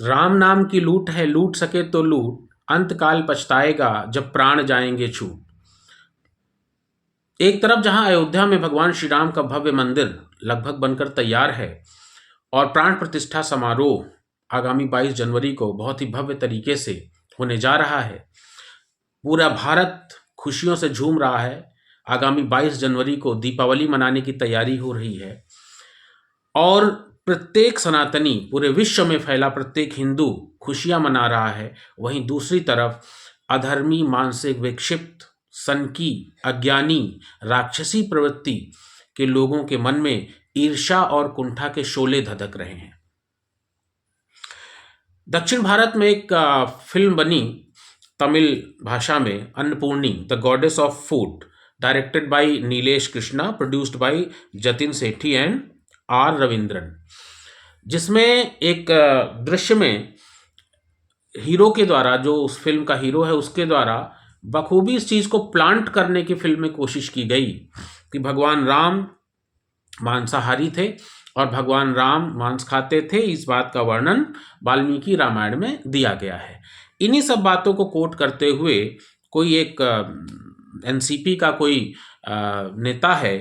राम नाम की लूट है, लूट सके तो लूट, अंतकाल पछताएगा जब प्राण जाएंगे छूट। एक तरफ जहां अयोध्या में भगवान श्री राम का भव्य मंदिर लगभग बनकर तैयार है और प्राण प्रतिष्ठा समारोह आगामी 22 जनवरी को बहुत ही भव्य तरीके से होने जा रहा है। पूरा भारत खुशियों से झूम रहा है। आगामी 22 जनवरी को दीपावली मनाने की तैयारी हो रही है और प्रत्येक सनातनी, पूरे विश्व में फैला प्रत्येक हिंदू खुशियां मना रहा है। वहीं दूसरी तरफ अधर्मी, मानसिक विक्षिप्त, सनकी, अज्ञानी, राक्षसी प्रवृत्ति के लोगों के मन में ईर्ष्या और कुंठा के शोले धधक रहे हैं। दक्षिण भारत में एक फिल्म बनी तमिल भाषा में, Annapoorani the goddess of food, directed by Nilesh Krishna, produced by Jatin Sethi and R Ravindran, जिसमें एक दृश्य में हीरो के द्वारा, जो उस फिल्म का हीरो है उसके द्वारा बखूबी इस चीज़ को प्लांट करने की फिल्म में कोशिश की गई कि भगवान राम मांसाहारी थे और भगवान राम मांस खाते थे। इस बात का वर्णन वाल्मीकि रामायण में दिया गया है। इन्हीं सब बातों को कोट करते हुए कोई एक एनसीपी का कोई नेता है,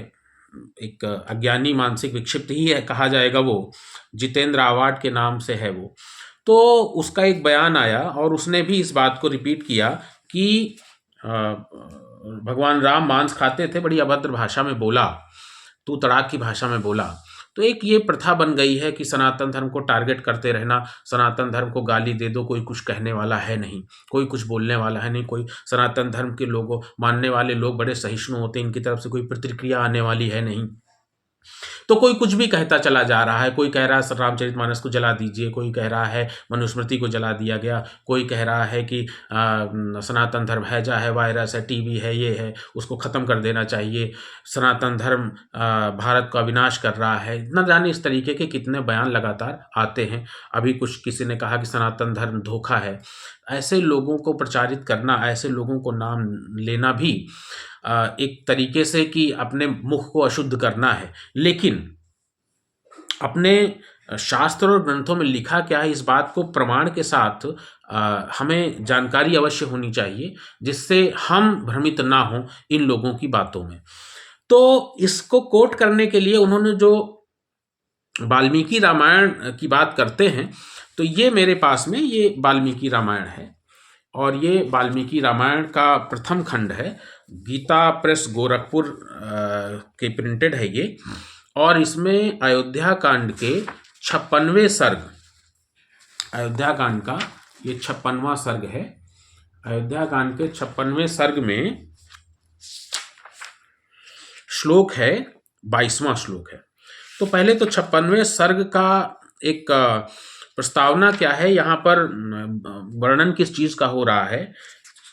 एक अज्ञानी मानसिक विक्षिप्त ही है कहा जाएगा, वो जितेंद्र आवाड के नाम से है वो, तो उसका एक बयान आया और उसने भी इस बात को रिपीट किया कि भगवान राम मांस खाते थे, बड़ी अभद्र भाषा में बोला, तू तड़ाक की भाषा में बोला। तो एक ये प्रथा बन गई है कि सनातन धर्म को टारगेट करते रहना, सनातन धर्म को गाली दे दो, कोई कुछ कहने वाला है नहीं, कोई कुछ बोलने वाला है नहीं, कोई सनातन धर्म के लोगों मानने वाले लोग बड़े सहिष्णु होते हैं, इनकी तरफ से कोई प्रतिक्रिया आने वाली है नहीं। तो कोई कुछ भी कहता चला जा रहा है। कोई कह रहा है रामचरितमानस को जला दीजिए, कोई कह रहा है मनुस्मृति को जला दिया गया, कोई कह रहा है कि सनातन धर्म हैजा है, वायरस है, टीबी है, ये है, उसको ख़त्म कर देना चाहिए, सनातन धर्म भारत का विनाश कर रहा है। न जाने इस तरीके के कितने बयान लगातार आते हैं। अभी कुछ किसी ने कहा कि सनातन धर्म धोखा है। ऐसे लोगों को प्रचारित करना, ऐसे लोगों को नाम लेना भी एक तरीके से कि अपने मुख को अशुद्ध करना है। लेकिन अपने शास्त्र और ग्रंथों में लिखा क्या है, इस बात को प्रमाण के साथ हमें जानकारी अवश्य होनी चाहिए, जिससे हम भ्रमित ना हों इन लोगों की बातों में। तो इसको कोट करने के लिए उन्होंने जो वाल्मीकि रामायण की बात करते हैं, तो ये मेरे पास में ये वाल्मीकि रामायण है और ये वाल्मीकि रामायण का प्रथम खंड है। गीता प्रेस गोरखपुर के प्रिंटेड है ये, और इसमें अयोध्या कांड के 56वें सर्ग, अयोध्या कांड का ये 56वां सर्ग है। अयोध्या कांड के 56वें सर्ग में श्लोक है, 22वां श्लोक है। तो पहले तो 56वें सर्ग का एक प्रस्तावना क्या है, यहाँ पर वर्णन किस चीज़ का हो रहा है।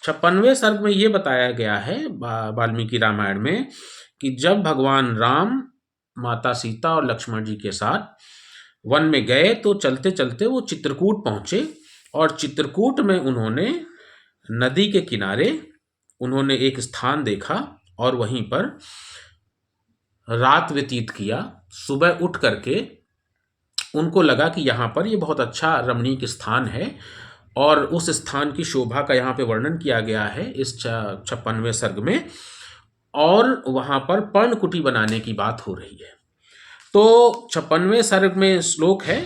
56वें सर्ग में ये बताया गया है वाल्मीकि रामायण में कि जब भगवान राम माता सीता और लक्ष्मण जी के साथ वन में गए तो चलते चलते वो चित्रकूट पहुँचे और चित्रकूट में उन्होंने नदी के किनारे उन्होंने एक स्थान देखा और वहीं पर रात व्यतीत किया। सुबह उठ करके उनको लगा कि यहाँ पर ये बहुत अच्छा रमणीक स्थान है और उस स्थान की शोभा का यहाँ पे वर्णन किया गया है इस 56वें सर्ग में, और वहाँ पर पर्णकुटी बनाने की बात हो रही है। तो 56वें सर्ग में श्लोक है,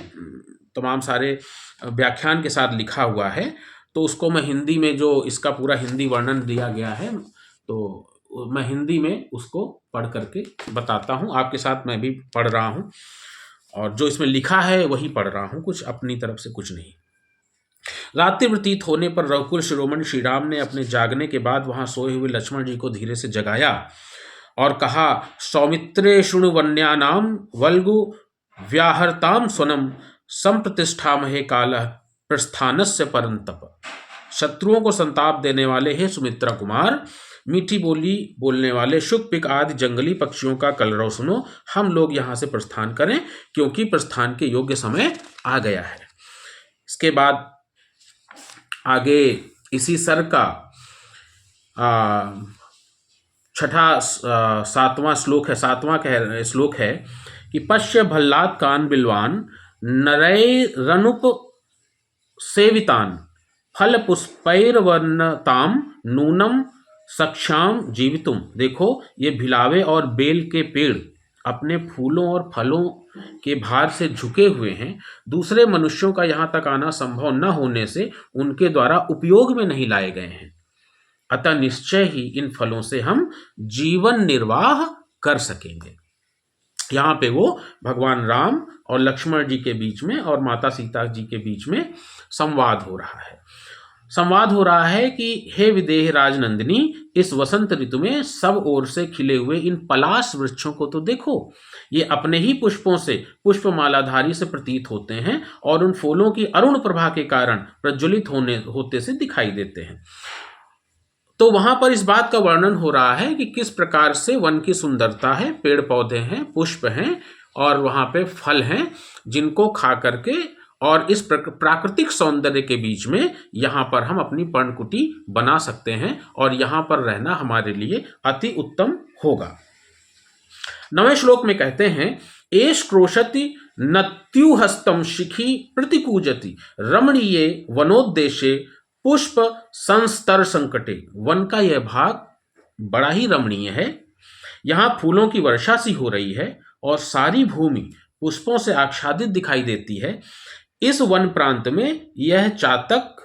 तमाम सारे व्याख्यान के साथ लिखा हुआ है, तो उसको मैं हिंदी में, जो इसका पूरा हिंदी वर्णन दिया गया है, तो मैं हिंदी में उसको पढ़ करके बताता हूँ आपके साथ। मैं भी पढ़ रहा हूँ और जो इसमें लिखा है वही पढ़ रहा हूँ, कुछ अपनी तरफ से कुछ नहीं। रात्रि व्यतीत होने पर रघुकुल शिरोमणि श्री राम ने अपने जागने के बाद वहां सोए हुए लक्ष्मण जी को धीरे से जगाया और कहा, सौमित्रे शृणु वन्यानाम वल्गु व्याहरताम स्वनम संप्रतिष्ठामहे कालः प्रस्थानस्य परंतप। शत्रुओं को संताप देने वाले हे सुमित्रा कुमार, मीठी बोली बोलने वाले शुक पिक आदि जंगली पक्षियों का कलरव सुनो, हम लोग यहाँ से प्रस्थान करें क्योंकि प्रस्थान के योग्य समय आ गया है। इसके बाद आगे इसी सर्ग का छठा सातवां श्लोक है, सातवां श्लोक है कि पश्य भल्लाद कान बिलवान नरय रनुप सेवितान फल पुष्पैर्वर्णताम नूनम सक्षाम जीवितुम। देखो ये भिलावे और बेल के पेड़ अपने फूलों और फलों के भार से झुके हुए हैं। दूसरे मनुष्यों का यहाँ तक आना संभव न होने से उनके द्वारा उपयोग में नहीं लाए गए हैं। अतः निश्चय ही इन फलों से हम जीवन निर्वाह कर सकेंगे। यहाँ पे वो भगवान राम और लक्ष्मण जी के बीच में और माता सीता जी के बीच में संवाद हो रहा है। संवाद हो रहा है कि हे विदेह राजनंदिनी, इस वसंत ऋतु में सब ओर से खिले हुए इन पलाश वृक्षों को तो देखो। ये अपने ही पुष्पों से पुष्पमालाधारी से प्रतीत होते हैं और उन फूलों की अरुण प्रभा के कारण प्रज्वलित होते से दिखाई देते हैं। तो वहां पर इस बात का वर्णन हो रहा है कि किस प्रकार से वन की सुंदरता है, पेड़ पौधे हैं, पुष्प हैं और वहां पे फल हैं, जिनको खा करके और इस प्राकृतिक सौंदर्य के बीच में यहाँ पर हम अपनी पर्णकुटी बना सकते हैं और यहाँ पर रहना हमारे लिए अति उत्तम होगा। 9वें श्लोक में कहते हैं, एष क्रोशति नत्युहस्तम शिखी प्रतिकूजति रमणीये वनोद्देशे पुष्प संस्तर संकटे। वन का यह भाग बड़ा ही रमणीय है। यहाँ फूलों की वर्षा सी हो रही है और सारी भूमि पुष्पों से आच्छादित दिखाई देती है। इस वन प्रांत में यह चातक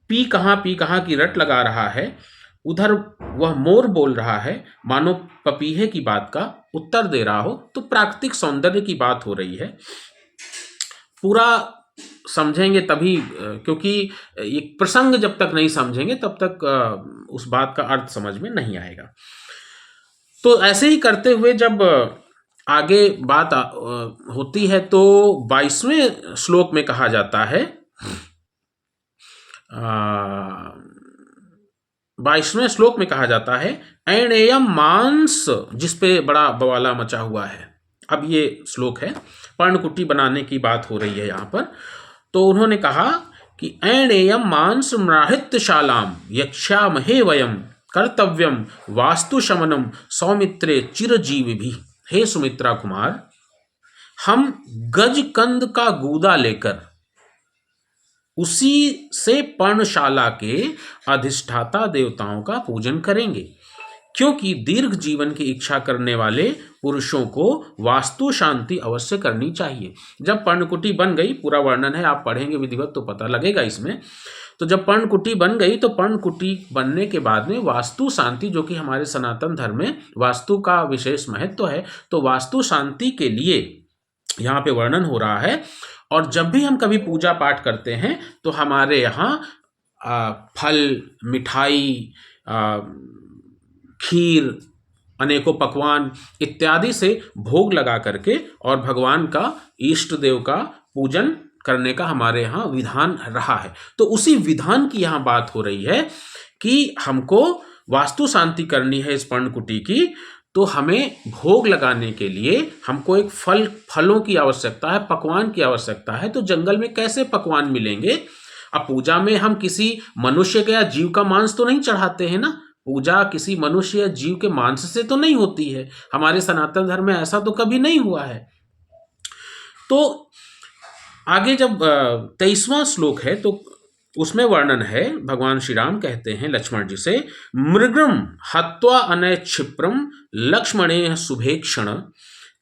पी कहाँ की रट लगा रहा है, उधर वह मोर बोल रहा है, मानो पपीहे की बात का उत्तर दे रहा हो। तो प्राकृतिक सौंदर्य की बात हो रही है। पूरा समझेंगे तभी, क्योंकि एक प्रसंग जब तक नहीं समझेंगे तब तक उस बात का अर्थ समझ में नहीं आएगा। तो ऐसे ही करते हुए जब आगे बात होती है तो 22वें श्लोक में कहा जाता है, 22वें श्लोक में कहा जाता है, ऐणेयम मांस, जिसपे बड़ा बवाला मचा हुआ है। अब ये श्लोक है, पर्णकुटी बनाने की बात हो रही है यहाँ पर। तो उन्होंने कहा कि ऐणेयम मांस म्राहित्यशालाम यक्षामहे वयम कर्तव्यम वास्तु शमनम सौमित्रे चिरजीविभी। हे सुमित्रा कुमार, हम गजकंद का गूदा लेकर उसी से पर्णशाला के अधिष्ठाता देवताओं का पूजन करेंगे, क्योंकि दीर्घ जीवन की इच्छा करने वाले पुरुषों को वास्तु शांति अवश्य करनी चाहिए। जब पर्णकुटी बन गई, पूरा वर्णन है, आप पढ़ेंगे विधिवत तो पता लगेगा इसमें। तो जब पर्णकुटी बन गई तो पर्णकुटी बनने के बाद में वास्तु शांति, जो कि हमारे सनातन धर्म में वास्तु का विशेष महत्व है, तो वास्तु शांति के लिए यहाँ पे वर्णन हो रहा है। और जब भी हम कभी पूजा पाठ करते हैं तो हमारे यहाँ फल, मिठाई, खीर, अनेकों पकवान इत्यादि से भोग लगा करके और भगवान का, इष्ट देव का पूजन करने का हमारे यहाँ विधान रहा है। तो उसी विधान की यहाँ बात हो रही है कि हमको वास्तु शांति करनी है इस पर्णकुटी की, तो हमें भोग लगाने के लिए हमको एक फलों की आवश्यकता है, पकवान की आवश्यकता है। तो जंगल में कैसे पकवान मिलेंगे? अब पूजा में हम किसी मनुष्य के या जीव का मांस तो नहीं चढ़ाते हैं ना। पूजा किसी मनुष्य या जीव के मांस से तो नहीं होती है। हमारे सनातन धर्म में ऐसा तो कभी नहीं हुआ है। तो आगे जब 23वां श्लोक है तो उसमें वर्णन है, भगवान श्री राम कहते हैं लक्ष्मण जी से, मृगम हत्वा अनय क्षिप्रम लक्ष्मणे शुभेक्षण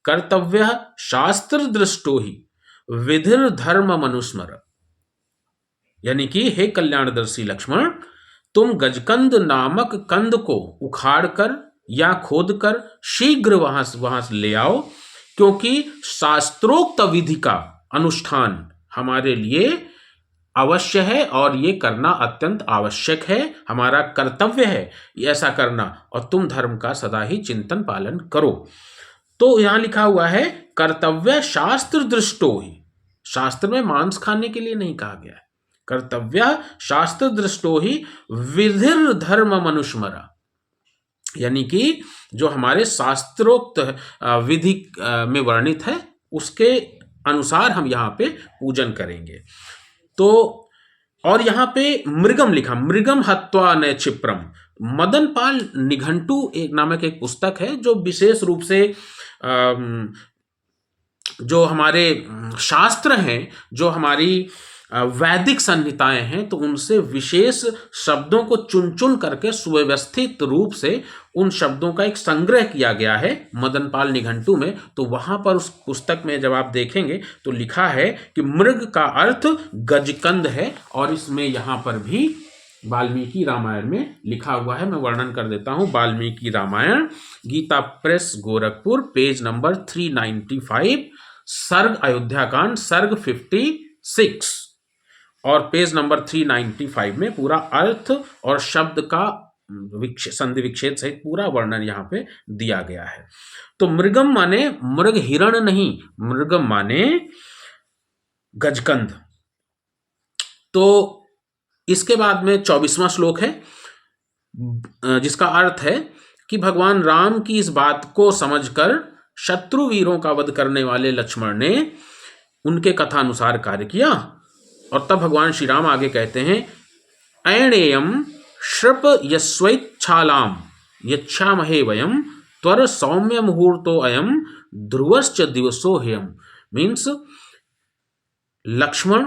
कर्तव्य शास्त्र दृष्टो ही विधिर धर्म मनुस्मर। यानी कि हे कल्याणदर्शी लक्ष्मण, तुम गजकंद नामक कंद को उखाड़कर या खोदकर शीघ्र वहां से ले आओ, क्योंकि शास्त्रोक्त विधि का अनुष्ठान हमारे लिए अवश्य है और ये करना अत्यंत आवश्यक है, हमारा कर्तव्य है ऐसा करना, और तुम धर्म का सदा ही चिंतन पालन करो। तो यहां लिखा हुआ है कर्तव्य शास्त्र दृष्टो ही। शास्त्र में मांस खाने के लिए नहीं कहा गया है। कर्तव्य शास्त्र दृष्टो ही विधिर धर्म मनुष्मरा, यानी कि जो हमारे शास्त्रोक्त विधि में वर्णित है उसके अनुसार हम यहाँ पे पूजन करेंगे। तो और यहाँ पे मृगम लिखा, मृगम हत्वा न क्षिप्रम। मदन पाल निघंटू एक नामक एक पुस्तक है जो विशेष रूप से जो हमारे शास्त्र हैं, जो हमारी वैदिक संहिताएं हैं तो उनसे विशेष शब्दों को चुन चुन करके सुव्यवस्थित रूप से उन शब्दों का एक संग्रह किया गया है मदनपाल निघंटू में। तो वहां पर उस पुस्तक में जब आप देखेंगे तो लिखा है कि मृग का अर्थ गजकंद है, और इसमें यहां पर भी वाल्मीकि रामायण में लिखा हुआ है। मैं वर्णन कर देता हूं। Valmiki Ramayana, Gita press Gorakhpur, page number 395, सर्ग अयोध्या कांड, सर्ग 56, और पेज नंबर 395 में पूरा अर्थ और शब्द का संधि विच्छेद सहित पूरा वर्णन यहां पे दिया गया है। तो मृगम माने मृग हिरण नहीं, मृगम माने गजकंद। तो इसके बाद में 24वां श्लोक है, जिसका अर्थ है कि भगवान राम की इस बात को समझकर शत्रु वीरों का वध करने वाले लक्ष्मण ने उनके कथानुसार कार्य किया। और तब भगवान श्री राम आगे कहते हैं, ऐणेयम श्रप यस्वैच्छालाम यच्छामहे वयम त्वर सौम्य मुहूर्तो अयम ध्रुवश्च दिवसो ह्यम। मीन्स लक्ष्मण,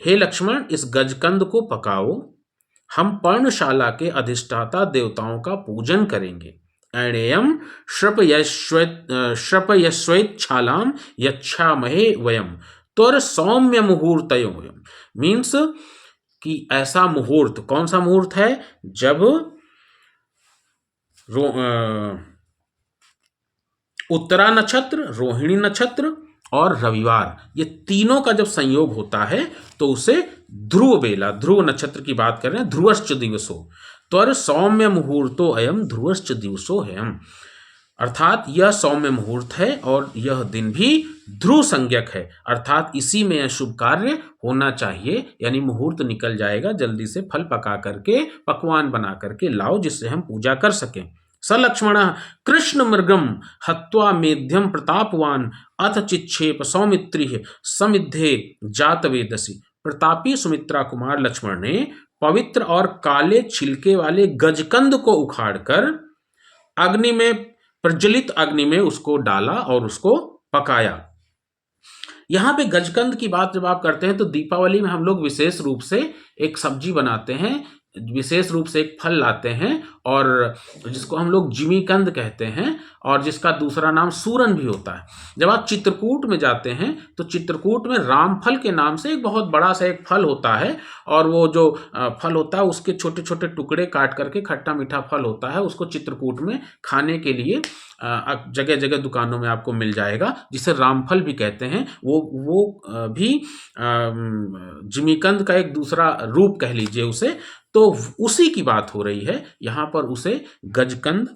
हे लक्ष्मण, इस गजकंद को पकाओ, हम पर्णशाला के अधिष्ठाता देवताओं का पूजन करेंगे। ऐणेयम श्रप यस्वैच्छालाम यच्छामहे वयम त्वर सौम्य मुहूर्तयो। मीन्स कि ऐसा मुहूर्त, कौन सा मुहूर्त है, जब उत्तरा नक्षत्र, रोहिणी नक्षत्र और रविवार, ये तीनों का जब संयोग होता है तो उसे ध्रुव बेला, ध्रुव नक्षत्र की बात कर रहे हैं, ध्रुवश्च दिवसो त्वर सौम्य मुहूर्तो अयम ध्रुवश्च दिवसो है। अर्थात यह सौम्य मुहूर्त है और यह दिन भी ध्रुव संज्ञक है, अर्थात इसी में यह शुभ कार्य होना चाहिए। यानी मुहूर्त निकल जाएगा, जल्दी से फल पका करके, पकवान बना करके लाओ जिससे हम पूजा कर सकें। स लक्ष्मण कृष्ण मृगम हत्वा मेध्यम प्रतापवान अथ चिक्षेप सौमित्रि समिद्धे जात वेदसी। प्रतापी सुमित्रा कुमार लक्ष्मण ने पवित्र और काले छिलके वाले गजकंद को उखाड़कर अग्नि में, प्रज्वलित अग्नि में उसको डाला और उसको पकाया। यहां पे गजकंद की बात जब आप करते हैं तो दीपावली में हम लोग विशेष रूप से एक सब्जी बनाते हैं, विशेष रूप से एक फल लाते हैं और जिसको हम लोग जिमीकंद कहते हैं, और जिसका दूसरा नाम सूरन भी होता है। जब आप चित्रकूट में जाते हैं तो चित्रकूट में रामफल के नाम से एक बहुत बड़ा सा एक फल होता है, और वो जो फल होता है उसके छोटे छोटे टुकड़े काट करके खट्टा मीठा फल होता है, उसको चित्रकूट में खाने के लिए जगह जगह दुकानों में आपको मिल जाएगा, जिसे रामफल भी कहते हैं। वो भी जिमीकंद का एक दूसरा रूप कह लीजिए उसे। तो उसी की बात हो रही है यहाँ पर, उसे गजकंद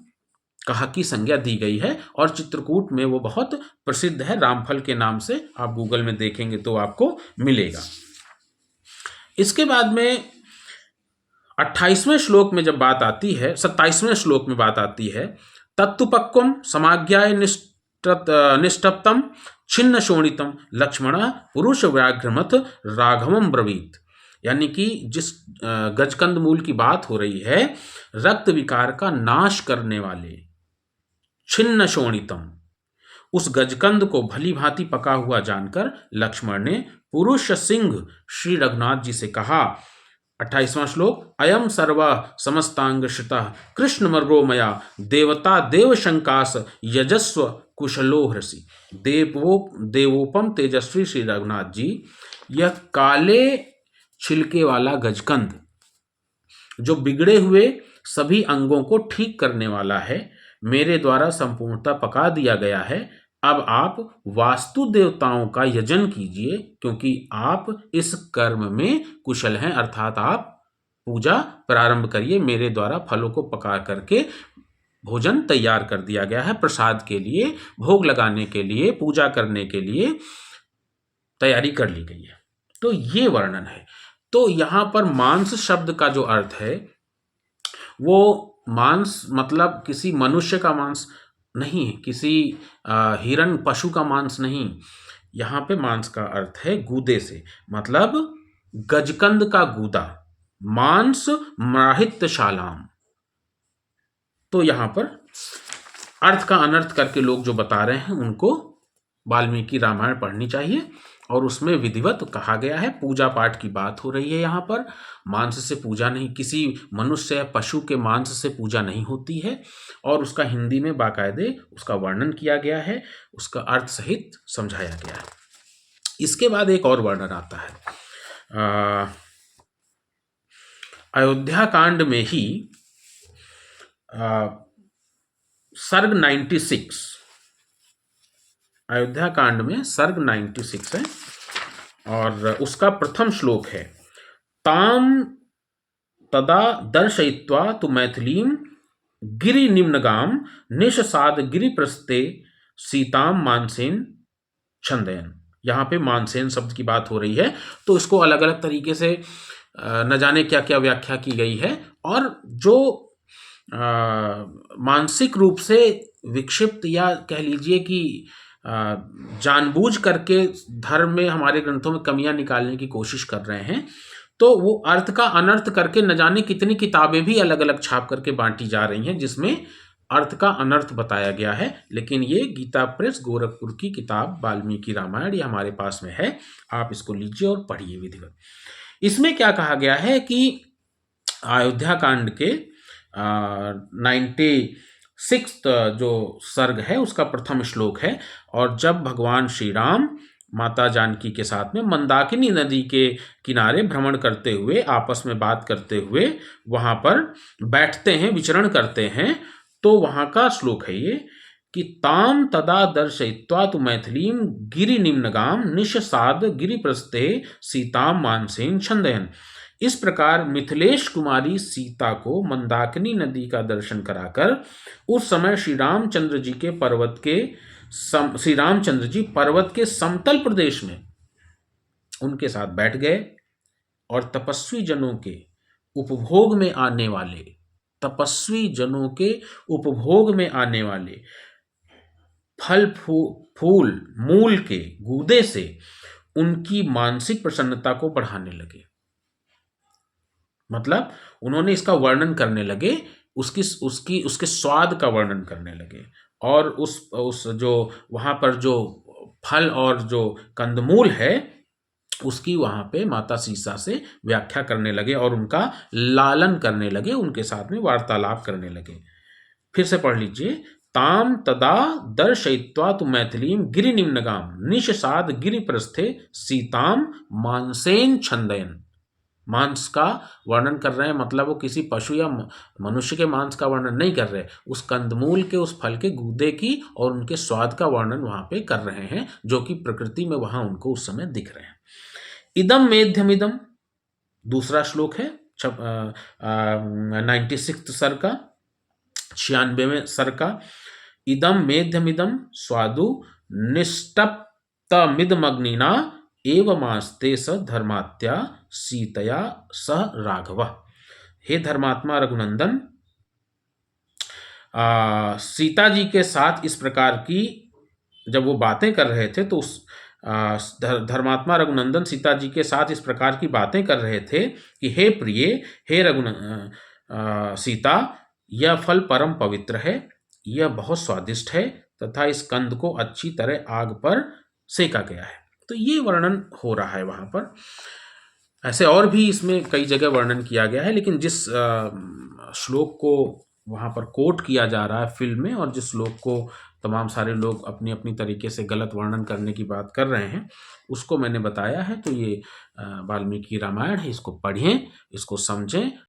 कहा की संज्ञा दी गई है, और चित्रकूट में वो बहुत प्रसिद्ध है रामफल के नाम से। आप गूगल में देखेंगे तो आपको मिलेगा। इसके बाद में 28वें श्लोक में जब बात आती है, 27वें श्लोक में बात आती है, तत्तुपक्वम समाज्ञाय निष्टप्तम छिन्न शोणितम लक्ष्मण पुरुष व्याघ्रमथ राघवम ब्रवीत। यानी कि जिस गजकंद मूल की बात हो रही है, रक्त विकार का नाश करने वाले छिन्न शोणितम, उस गजकंद को भली भांति पका हुआ जानकर लक्ष्मण ने पुरुष सिंह श्री रघुनाथ जी से कहा। 28वां श्लोक, अयम सर्व समस्तांग श्रिता कृष्ण मर्गो मया देवता देव शंकास यजस्व कुशलो हृषि। देवोपम तेजस्वी श्री रघुनाथ जी, यह काले छिलके वाला गजकंद जो बिगड़े हुए सभी अंगों को ठीक करने वाला है, मेरे द्वारा संपूर्णतः पका दिया गया है। अब आप वास्तु देवताओं का यजन कीजिए, क्योंकि आप इस कर्म में कुशल हैं, अर्थात आप पूजा प्रारंभ करिए। मेरे द्वारा फलों को पका करके भोजन तैयार कर दिया गया है, प्रसाद के लिए, भोग लगाने के लिए, पूजा करने के लिए तैयारी कर ली गई है। तो ये वर्णन है। तो यहां पर मांस शब्द का जो अर्थ है, वो मांस मतलब किसी मनुष्य का मांस नहीं, किसी हिरण पशु का मांस नहीं। यहाँ पे मांस का अर्थ है गूदे से, मतलब गजकंद का गूदा, मांस मराहित शालाम। तो यहाँ पर अर्थ का अनर्थ करके लोग जो बता रहे हैं उनको वाल्मीकि रामायण पढ़नी चाहिए और उसमें विधिवत कहा गया है, पूजा पाठ की बात हो रही है यहाँ पर। मांस से पूजा नहीं, किसी मनुष्य या पशु के मांस से पूजा नहीं होती है, और उसका हिंदी में बाकायदे उसका वर्णन किया गया है, उसका अर्थ सहित समझाया गया है। इसके बाद एक और वर्णन आता है अयोध्या कांड में ही सर्ग 96, अयोध्या कांड में सर्ग 96 है, और उसका प्रथम श्लोक है, ताम तदा दर्शयित्वा तु मैथिलीं गिरि निम्नगाम निशसाद गिरि प्रस्ते सीताम मानसेन छंदयन। यहाँ पे मानसेन शब्द की बात हो रही है, तो इसको अलग अलग तरीके से न जाने क्या क्या व्याख्या की गई है। और जो मानसिक रूप से विक्षिप्त, या कह लीजिए कि जानबूझ करके धर्म में हमारे ग्रंथों में कमियां निकालने की कोशिश कर रहे हैं, तो वो अर्थ का अनर्थ करके न जाने कितनी किताबें भी अलग अलग छाप करके बांटी जा रही हैं जिसमें अर्थ का अनर्थ बताया गया है। लेकिन ये गीता प्रेस गोरखपुर की किताब वाल्मीकि रामायण ये हमारे पास में है, आप इसको लीजिए और पढ़िए विधिवत। इसमें क्या कहा गया है कि अयोध्या कांड के 96 जो सर्ग है उसका प्रथम श्लोक है, और जब भगवान श्री राम माता जानकी के साथ में मंदाकिनी नदी के किनारे भ्रमण करते हुए, आपस में बात करते हुए वहां पर बैठते हैं, विचरण करते हैं, तो वहां का श्लोक है ये कि ताम तदा दर्शयित्वा तु मैथिलीं गिरि निम्नगाम निशसाद गिरि प्रस्ते सीताम मानसेन छंदयन। इस प्रकार मिथिलेश कुमारी सीता को मंदाकिनी नदी का दर्शन कराकर उस समय श्री रामचंद्र जी पर्वत के समतल प्रदेश में उनके साथ बैठ गए, और तपस्वी जनों के उपभोग में आने वाले फल फूल मूल के गूदे से उनकी मानसिक प्रसन्नता को बढ़ाने लगे। मतलब उन्होंने इसका वर्णन करने लगे, उसके स्वाद का वर्णन करने लगे, और उस जो वहां पर जो फल और जो कंदमूल है उसकी वहां पे माता सीता से व्याख्या करने लगे, और उनका लालन करने लगे, उनके साथ में वार्तालाप करने लगे। फिर से पढ़ लीजिए, ताम तदा दर्शयित्वा तु मैथिलीं गिरि निम्नगाम निशसाद गिरि प्रस्थे सीताम मानसेन छंदयन। मांस का वर्णन कर रहे हैं, मतलब वो किसी पशु या मनुष्य के मांस का वर्णन नहीं कर रहे, उस कंदमूल के, उस फल के गूदे की और उनके स्वाद का वर्णन वहां पे कर रहे हैं, जो कि प्रकृति में वहां उनको उस समय दिख रहे हैं। इदम मेध्यमिदम दूसरा श्लोक है 96 सर का, 96वें सर का, इदम मेध्यमिदम स्वादु निष्टप्तमिदमग्निना एवमास्ते स धर्मात्या सीतया सह राघव। हे धर्मात्मा रघुनंदन, सीता जी के साथ इस प्रकार की जब वो बातें कर रहे थे, तो उस धर्मात्मा रघुनंदन सीता जी के साथ इस प्रकार की बातें कर रहे थे कि हे प्रिय, हे सीता, यह फल परम पवित्र है, यह बहुत स्वादिष्ट है, तथा इस कंद को अच्छी तरह आग पर सेका गया है। तो ये वर्णन हो रहा है वहां पर। ऐसे और भी इसमें कई जगह वर्णन किया गया है, लेकिन जिस श्लोक को वहां पर कोट किया जा रहा है फिल्म में, और जिस श्लोक को तमाम सारे लोग अपनी अपनी तरीके से गलत वर्णन करने की बात कर रहे हैं, उसको मैंने बताया है। तो ये वाल्मीकि रामायण है, इसको पढ़ें, इसको समझें।